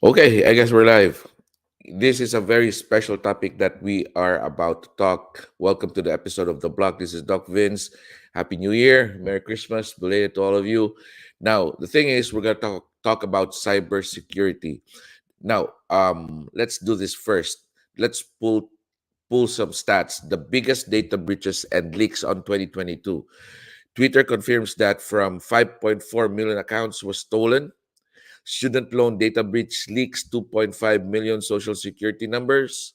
Okay, I guess we're live. This is a very special topic that we are about to talk. Welcome to the episode of The Block. This is Doc Vince. Happy New Year. Merry Christmas. Belated to all of you. Now, the thing is, we're going to talk about cybersecurity. Now, let's do this first. Let's pull some stats. The biggest data breaches and leaks on 2022. Twitter confirms that from 5.4 million accounts was stolen. Student loan data breach leaks 2.5 million social security numbers.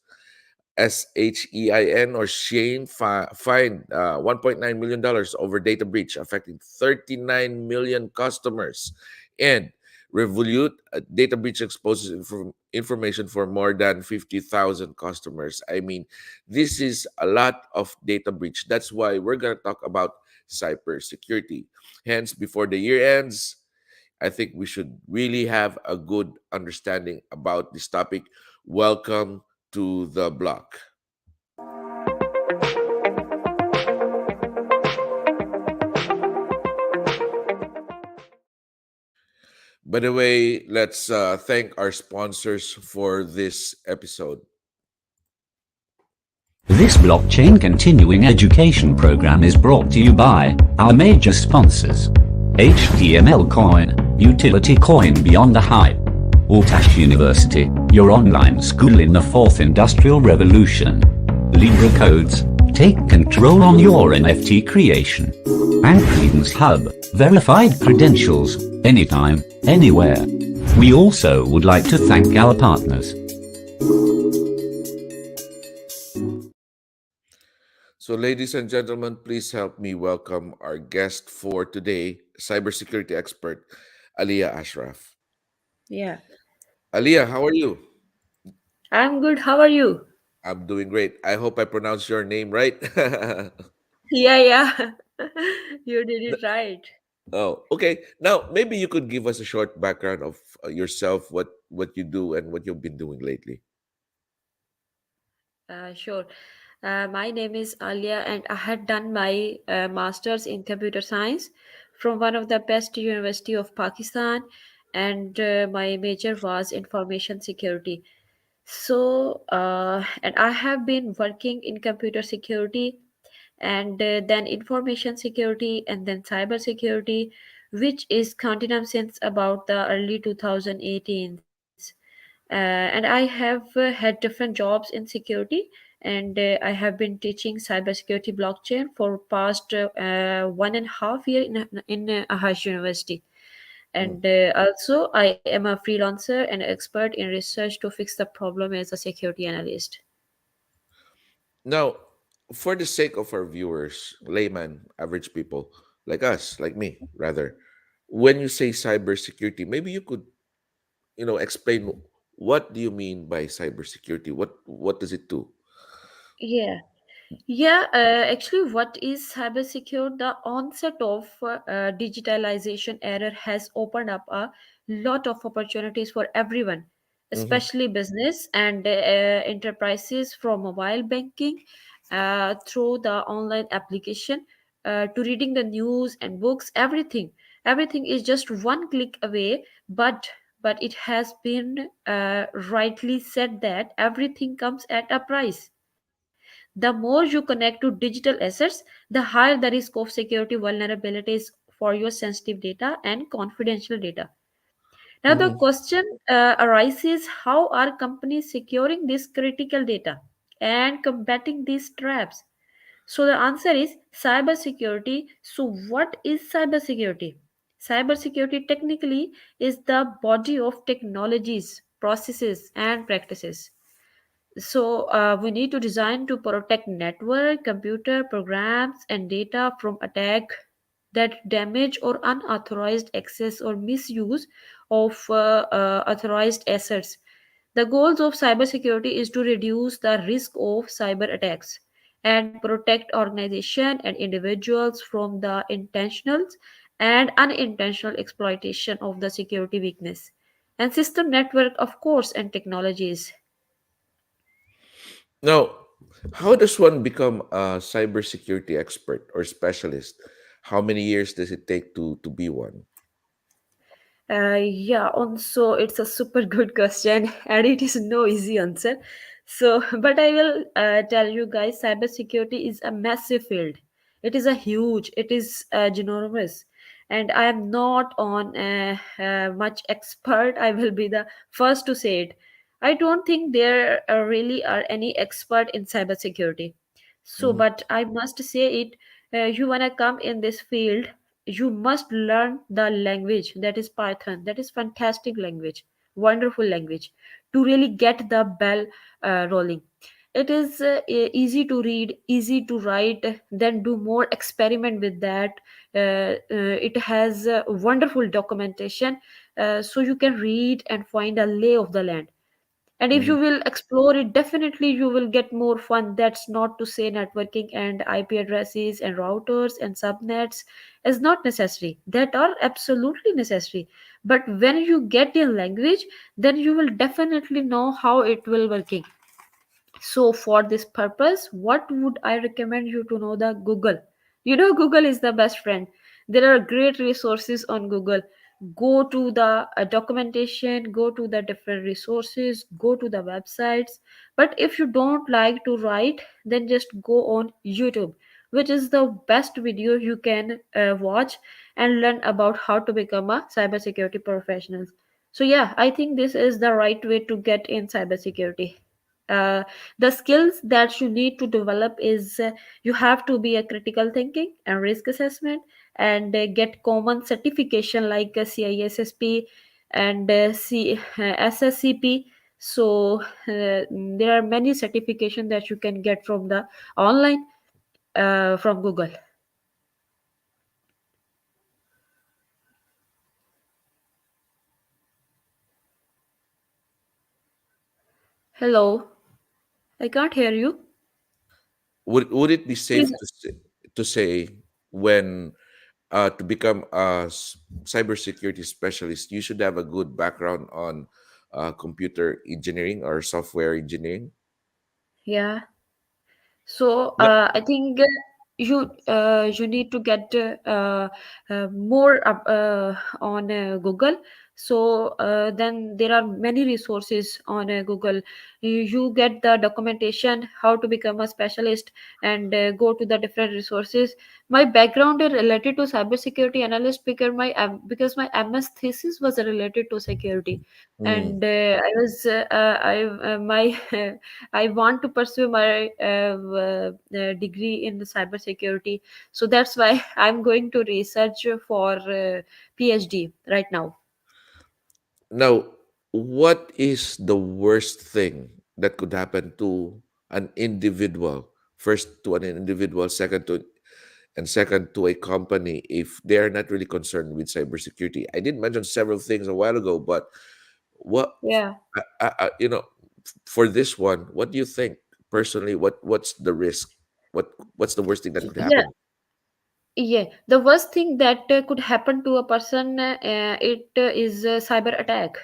SHEIN or Shane fined $1.9 million over data breach affecting 39 million customers. And Revolut data breach exposes information for more than 50,000 customers. I mean, this is a lot of data breach. That's why we're going to talk about cybersecurity. Hence, before the year ends, I think we should really have a good understanding about this topic. Welcome to the block. By the way, let's thank our sponsors for this episode. This blockchain continuing education program is brought to you by our major sponsors: HTML Coin, Utility Coin Beyond the Hype; Altash University, your online school in the fourth industrial revolution; Libra Codes, take control on your NFT creation; and Credence Hub, verified credentials, anytime, anywhere. We also would like to thank our partners. So, ladies and gentlemen, please help me welcome our guest for today, cybersecurity expert, Alia Ashraf. Yeah, Alia, how are you? I'm good. How are you? I'm doing great. I hope I pronounced your name right. Yeah, yeah. You did it right. Oh, okay. Now, maybe you could give us a short background of yourself, what you do, and what you've been doing lately. Sure. My name is Alia, and I had done my master's in computer science from one of the best university of Pakistan, and my major was information security. And I have been working in computer security and then information security and then cyber security, which is continuum since about the early 2018s. And I have had different jobs in security, and I have been teaching cybersecurity blockchain for past 1.5 year in Ahash University. Mm. And also I am a freelancer and expert in research to fix the problem as a security analyst. Now, for the sake of our viewers, layman, average people like us, like me, rather, when you say cybersecurity, maybe you could, explain what do you mean by cybersecurity? What does it do? Yeah. Actually, what is cybersecure? The onset of digitalization era has opened up a lot of opportunities for everyone, Mm-hmm. especially business and enterprises, from mobile banking through the online application to reading the news and books. Everything is just one click away. But it has been rightly said that everything comes at a price. The more you connect to digital assets, the higher the risk of security vulnerabilities for your sensitive data and confidential data. Now, the Mm-hmm. question arises, how are companies securing this critical data and combating these traps? So, the answer is cybersecurity. So, what is cybersecurity? Cybersecurity technically is the body of technologies, processes, and practices. We need to design to protect network, computer programs, and data from attack that damage or unauthorized access or misuse of authorized assets. The goals of cybersecurity is to reduce the risk of cyber attacks and protect organization and individuals from the intentional and unintentional exploitation of the security weakness and system network, of course, and technologies. Now, how does one become a cybersecurity expert or specialist? How many years does it take to be one? Yeah, also it's a super good question, and it is no easy answer. So, but I will tell you guys, cybersecurity is a massive field. It is a huge, it is ginormous, and I am not on much expert. I will be the first to say it. I don't think there really are any expert in cybersecurity. So, Mhm. but I must say it. You wanna come in this field, you must learn the language, that is Python. That is fantastic language, wonderful language, to really get the bell rolling. It is easy to read, easy to write, then do more experiment with that. It has wonderful documentation, so you can read and find a lay of the land. And if Mhm. you will explore it, definitely you will get more fun. That's not to say networking and IP addresses and routers and subnets is not necessary, that are absolutely necessary. But when you get in language, then you will definitely know how it will working. So for this purpose, what would I recommend you to know? The Google. You know, Google is the best friend. There are great resources on Google. Go to the documentation, go to the different resources, go to the websites. But if you don't like to write, then just go on YouTube, which is the best video you can watch and learn about how to become a cybersecurity professional. So yeah, I think this is the right way to get in cybersecurity. uh, the skills that you need to develop is you have to be a critical thinking and risk assessment, and get common certification like CISSP and SSCP. So there are many certification that you can get from the online, from Google. Hello, I can't hear you. Would it be Please. safe to say when to become a cybersecurity specialist, you should have a good background on computer engineering or software engineering? Yeah. So No. I think you need to get more on Google. So then there are many resources on Google. You get the documentation how to become a specialist, and go to the different resources. My background is related to cybersecurity analyst because my MS thesis was related to security, Mm. and I was I my I want to pursue my degree in the cybersecurity. So that's why I'm going to research for PhD right now. Now, what is the worst thing that could happen to an individual? First to an individual, second to a company if they're not really concerned with cybersecurity. I did mention several things a while ago, but what Yeah. for this one, what do you think personally? What's the risk? What's the worst thing that could Yeah. happen? Yeah, the worst thing that could happen to a person, it is a cyber attack.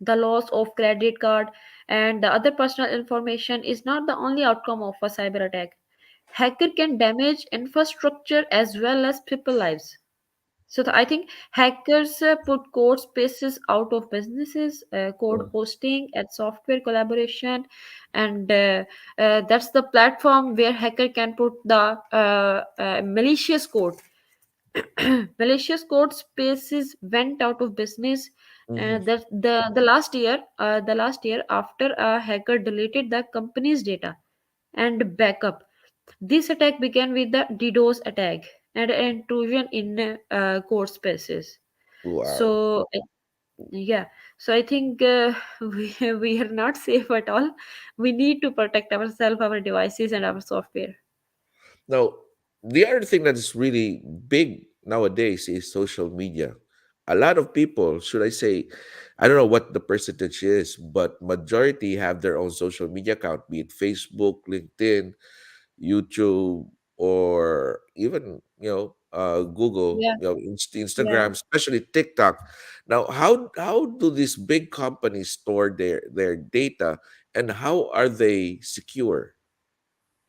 The loss of credit card and the other personal information is not the only outcome of a cyber attack. Hacker can damage infrastructure as well as people lives. So I think hackers put code spaces out of businesses, code Mm. hosting and software collaboration, and that's the platform where hacker can put the malicious code. Malicious code spaces went out of business. Mhm. That the last year after a hacker deleted the company's data and backup. This attack began with the DDoS attack and an intrusion in code spaces. Wow. So yeah, so I think we are not safe at all. We need to protect ourselves, our devices, and our software. Now, the other thing that is really big nowadays is social media. A lot of people, should I say, I don't know what the percentage is, but majority have their own social media account, be it Facebook, LinkedIn, YouTube, or even Google, Yeah, yeah. Instagram, especially TikTok. Now, how do these big companies store their data, and how are they secure?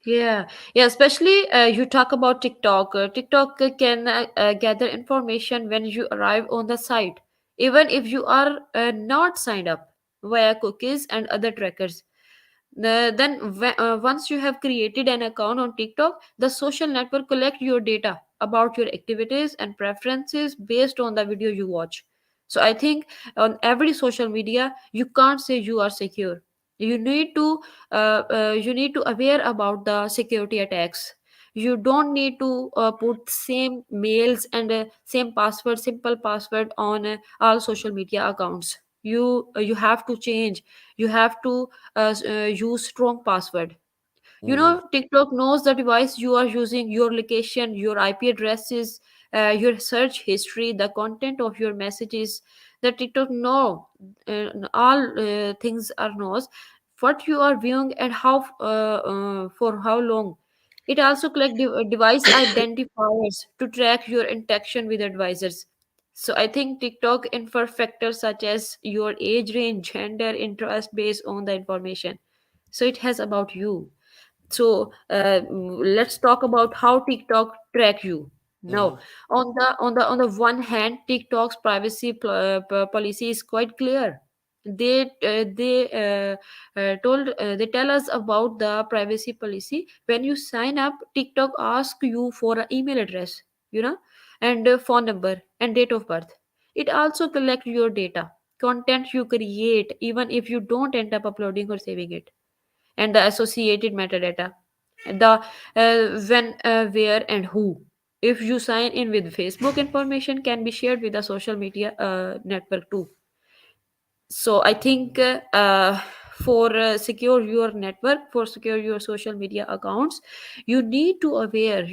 Yeah, yeah. Especially you talk about TikTok. TikTok can gather information when you arrive on the site. even if you are not signed up via cookies and other trackers. Once you have created an account on TikTok, the social network collect your data about your activities and preferences based on the video you watch. So I think on every social media you can't say you are secure. You need to aware about the security attacks. You don't need to put same mails and same password, simple password on all social media accounts. You have to change. You have to use strong password. You Mm-hmm. know, TikTok knows the device you are using, your location, your IP addresses, your search history, the content of your messages. The TikTok know all things are knows what you are viewing and how for how long. It also collect device identifiers to track your interaction with advisors. So I think TikTok infer factors such as your age range, gender, interest based on the information. So it has about you. So let's talk about how TikTok track you. Mm-hmm. Now, on the one hand, TikTok's privacy policy is quite clear. They tell us about the privacy policy. When you sign up, TikTok asks you for an email address, you know, and a phone number and date of birth. It also collect your data, content you create, even if you don't end up uploading or saving it, and the associated metadata, the when, where, and who. If you sign in with Facebook, information can be shared with the social media network too. So I think for secure your network, for secure your social media accounts, you need to aware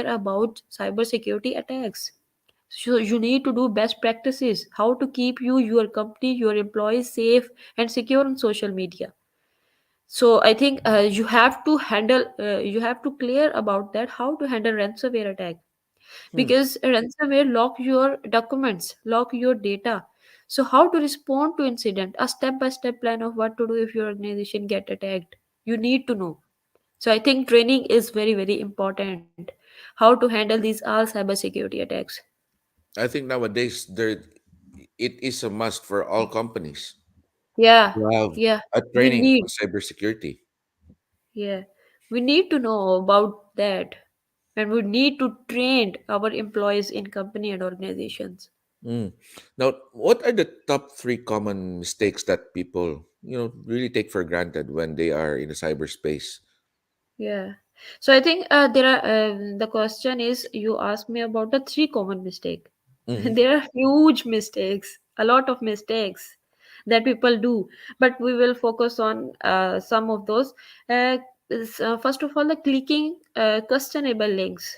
about cybersecurity attacks. So you need to do best practices how to keep you, your company, your employees safe and secure on social media. So I think you have to clear about that how to handle ransomware attack, Hmm. because ransomware lock your documents, lock your data. So how to respond to incident, a step by step plan of what to do if your organization get attacked, you need to know. So I think training is very very important, how to handle these all cybersecurity attacks. I think nowadays it is a must for all companies Yeah, to have yeah, a we training on need, cybersecurity. yeah, we need to know about that, and we need to train our employees in company and organizations. Mm. Now, what are the top three common mistakes that people, really take for granted when they are in the cyberspace? Yeah. So I think there are the question is you asked me about the three common mistake. Mm-hmm. There are huge mistakes, a lot of mistakes that people do, but we will focus on some of those. First of all, the clicking questionable links.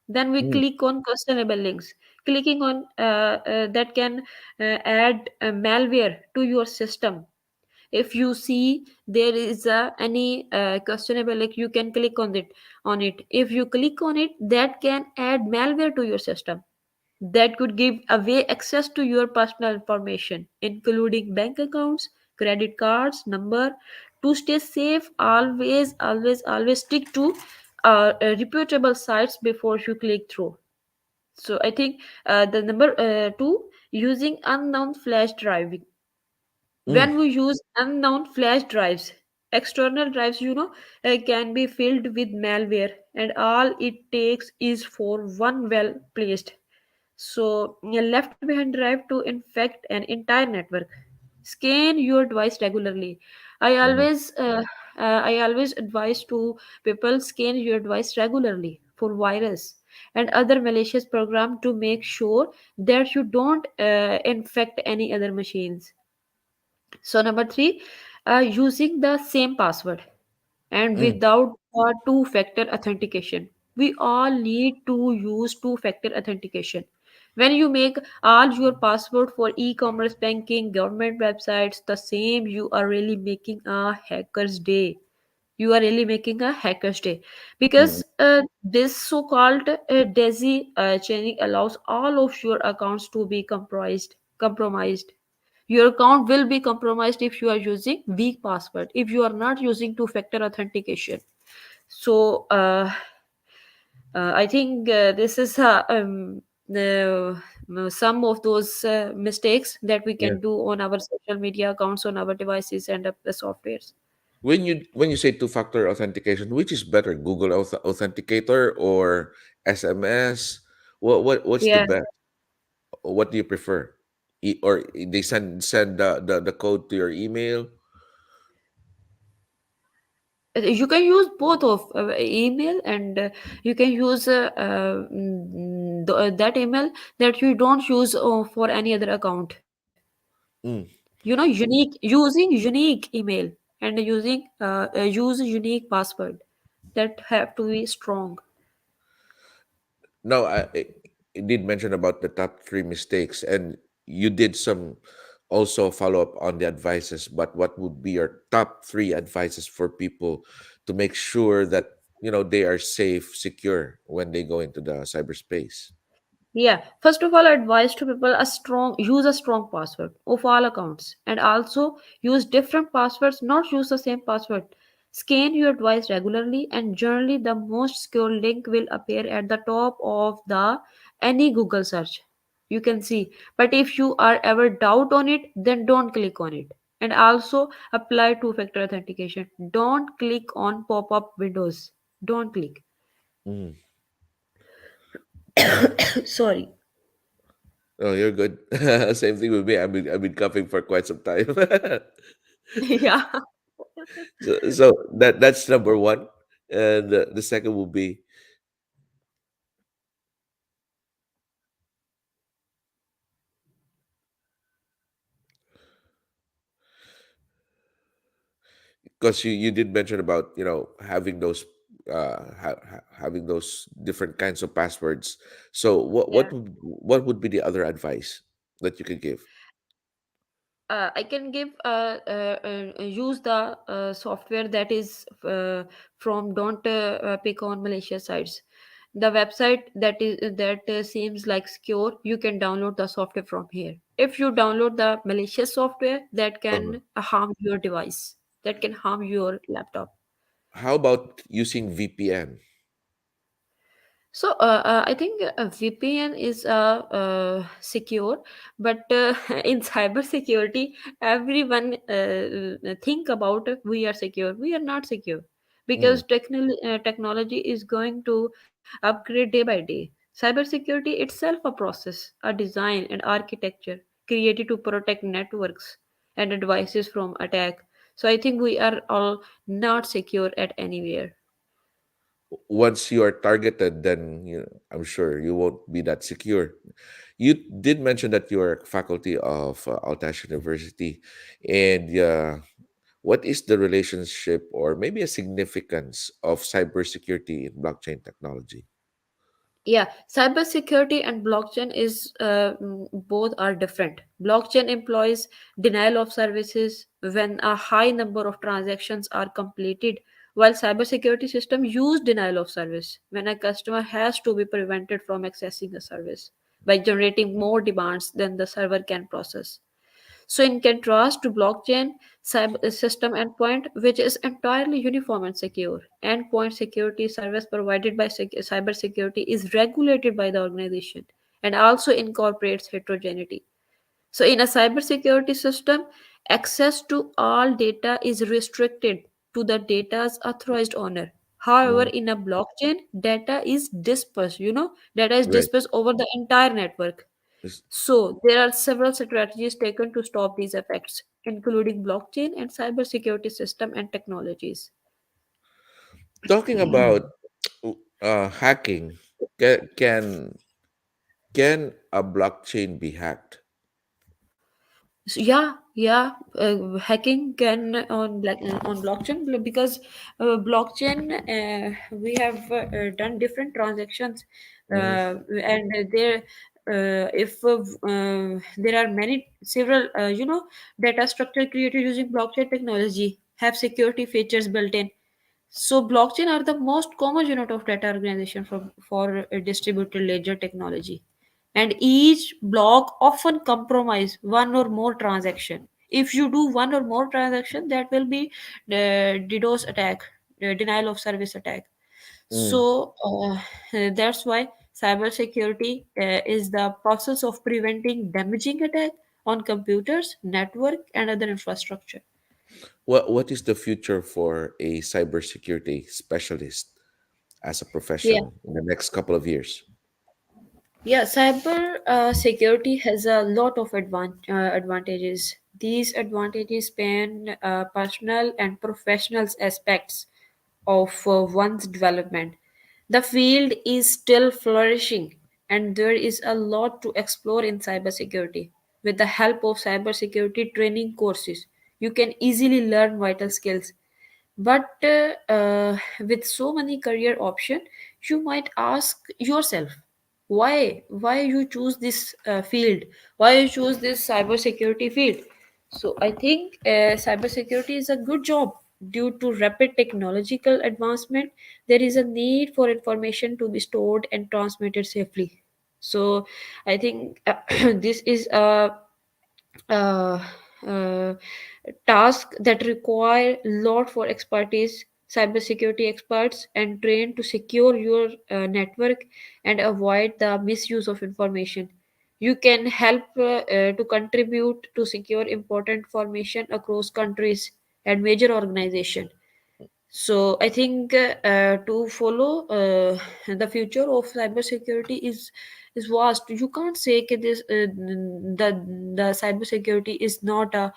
Then we Mm. click on questionable links. Clicking on that can add malware to your system. If you see there is any questionable link, you can click on it. If you click on it, that can add malware to your system, that could give away access to your personal information including bank accounts, credit cards number. To stay safe, always stick to reputable sites before you click through. So I think the number two, using unknown flash driving. Mm. When we use unknown flash drives, external drives, can be filled with malware, and all it takes is for one well placed, so a left behind drive to infect an entire network. Scan your device regularly. I Mhm. always advise to people, scan your device regularly for virus and other malicious program to make sure that you don't infect any other machines. So number three, using the same password and Mm. without two-factor authentication. We all need to use two-factor authentication. When you make all your password for e-commerce, banking, government websites the same, you are really making a hacker's day. You are really making a hacker's day, Mm. because this so-called daisy chaining allows all of your accounts to be compromised. Your account will be compromised if you are using weak password, if you are not using two factor authentication. So I think this is some of those mistakes that we Yeah. can do on our social media accounts, on our devices and the softwares. When you say two-factor authentication, which is better, Google Authenticator or SMS? What's the Yeah. best? What do you prefer? Or they send the code to your email? You can use both of email, and you can use that email that you don't use for any other account. Mm. Unique, using unique email, and using use unique password that have to be strong. No, I did mention about the top three mistakes, and you did some also follow up on the advices. But what would be your top three advices for people to make sure that they are safe, secure when they go into the cyberspace? Yeah, first of all, advice to people: a strong use a strong password of all accounts, and also use different passwords, not use the same password. Scan your device regularly, and generally the most secure link will appear at the top of the any Google search. You can see. But if you are ever doubt on it, then don't click on it. And also apply two-factor authentication. Don't click on pop-up windows. Don't click. Mm. Sorry. Oh, you're good. Same thing with me. I've been coughing for quite some time. Yeah. So that's number one, and the second will be because you did mention about having those having those different kinds of passwords. So what would be the other advice that you could give? I can give use the software that is from don't pick on malicious sites. The website that seems like secure, you can download the software from here. If you download the malicious software, that Uh-huh. can harm your device, that can harm your laptop. How about using VPN? So I think a VPN is secure, but in cybersecurity, everyone think about we are secure. We are not secure Mm. because technology is going to upgrade day by day. Cybersecurity itself a process, a design and architecture created to protect networks and devices from attack. So I think we are all not secure at anywhere. Once you are targeted, then I'm sure you won't be that secure. You did mention that you are faculty of Altash University, and what is the relationship or maybe a significance of cybersecurity in blockchain technology? Yeah, cybersecurity and blockchain is both are different. Blockchain employs denial of services when a high number of transactions are completed, while cybersecurity system use denial of service when a customer has to be prevented from accessing a service by generating more demands than the server can process. So, in contrast to blockchain system endpoint, which is entirely uniform and secure, endpoint security service provided by cybersecurity is regulated by the organization and also incorporates heterogeneity. So, in a cybersecurity system, access to all data is restricted to the data's authorized owner. However, Mm. in a blockchain, data is dispersed, data is Right. dispersed over the entire network. Is- So, there are several strategies taken to stop these effects, including blockchain and cybersecurity system and technologies. Talking about hacking, can a blockchain be hacked? So, yeah, hacking can on blockchain because blockchain we have done different transactions, Mm. and there if there are many several data structure created using blockchain technology have security features built in. So blockchain are the most common unit of data organization for a distributed ledger technology. And each block often compromise one or more transaction. If you do one or more transaction, that will be the DDoS attack, the denial of service attack. Mm. So that's why Cybersecurity is the process of preventing damaging attack on computers, network, and other infrastructure. What is the future for a cybersecurity specialist as a Yeah, profession in the next couple of years? yeah. Cyber security has a lot of advantages. These advantages span personal and professional aspects of one's development. The field is still flourishing, and there is a lot to explore in cybersecurity. With the help of cybersecurity training courses, you can easily learn vital skills. But with so many career options, you might ask yourself, why you choose this field, why you choose this cybersecurity field. So I think cybersecurity is a good job. Due to rapid technological advancement, there is a need for information to be stored and transmitted safely. So I think this is a uh, uh, tasks that require lot for expertise. Cybersecurity experts and trained to secure your network and avoid the misuse of information. You can help to contribute to secure important information across countries and major organizations. So I think to follow the future of cybersecurity is vast. You can't say that the cybersecurity is not a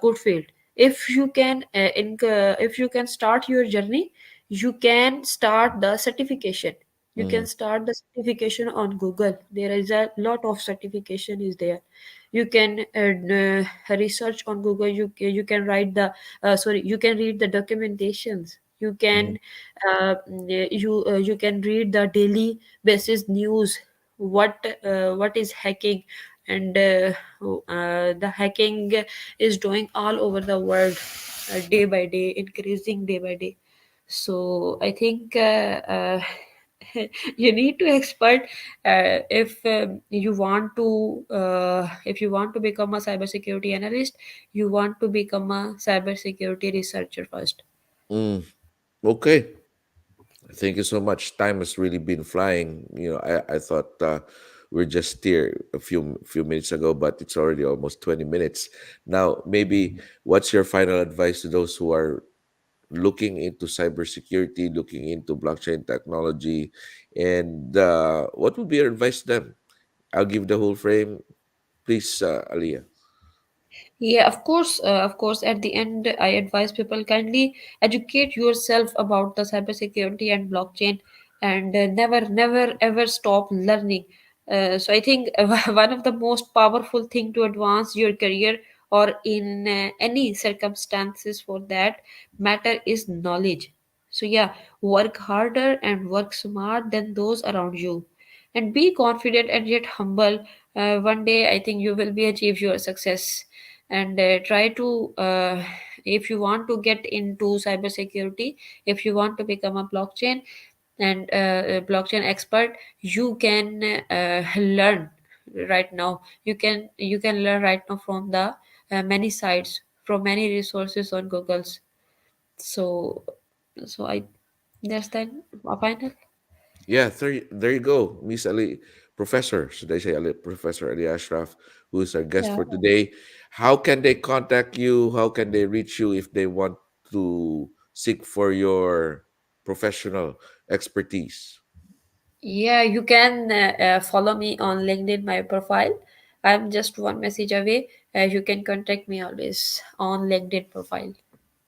good field. If you can if you can start your journey, you can start the certification. You Mm-hmm. can start the certification on Google. There is a lot of certification is there. You can research on Google. You can write the sorry, you can read the documentations. You Mm-hmm. can you can read the daily basis news. What is hacking, and the hacking is doing all over the world, day by day, increasing day by day. So I think you need to expert if if you want to become a cybersecurity analyst, you want to become a cybersecurity researcher first. Mm. Okay. Thank you so much. Time has really been flying. I thought we're just here a few minutes ago, but it's already almost 20 minutes. Now, maybe what's your final advice to those who are looking into cybersecurity, looking into blockchain technology, and what would be your advice to them? I'll give the whole frame. Please, Aliyah. Yeah, of course. At the end, I advise people kindly educate yourself about the cybersecurity and blockchain, and never, ever stop learning. So I think one of the most powerful thing to advance your career or in any circumstances for that matter is knowledge. So yeah, work harder and work smart than those around you, and be confident and yet humble. One day, I think you will be achieve your success, and try to if you want to get into cybersecurity, if you want to become a blockchain and a blockchain expert, you can learn right now. You can learn right now from the many sites, from many resources on Google's. So I that's then a final. Yeah, there you go, Miss Ali, Professor. Should I say Ali, Professor Ali Ashraf, who is our guest Yeah. for today? How can they contact you? How can they reach you if they want to seek for your professional expertise? Yeah, you can follow me on LinkedIn, my profile. I'm just one message away. You can contact me always on LinkedIn profile.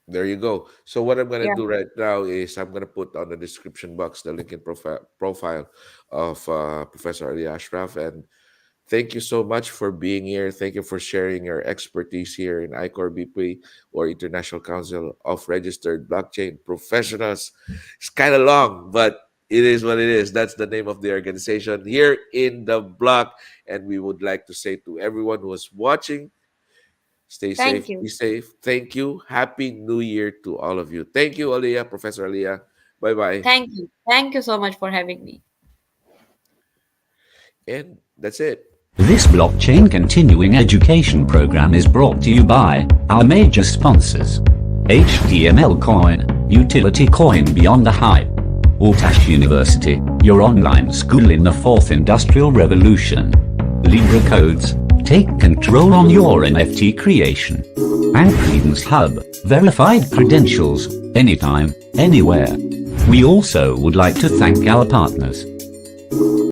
There you go. So what I'm gonna Yeah. do right now is I'm gonna put on the description box the LinkedIn profile of Professor Ali Ashraf. And thank you so much for being here. Thank you for sharing your expertise here in ICOR BP, or International Council of Registered Blockchain Professionals. It's kind of long, but it is what it is. That's the name of the organization here in the block. And we would like to say to everyone who is watching, stay safe, Thank you. be safe. Thank you. Happy New Year to all of you. Thank you, Aliyah, Professor Aliyah. Bye bye. Thank you. Thank you so much for having me. And that's it. This blockchain continuing education program is brought to you by our major sponsors: HTML Coin, Utility Coin Beyond the Hype, Autash University, your online school in the fourth industrial revolution. Libra Codes, take control on your NFT creation. And Credence Hub, verified credentials, anytime, anywhere. We also would like to thank our partners,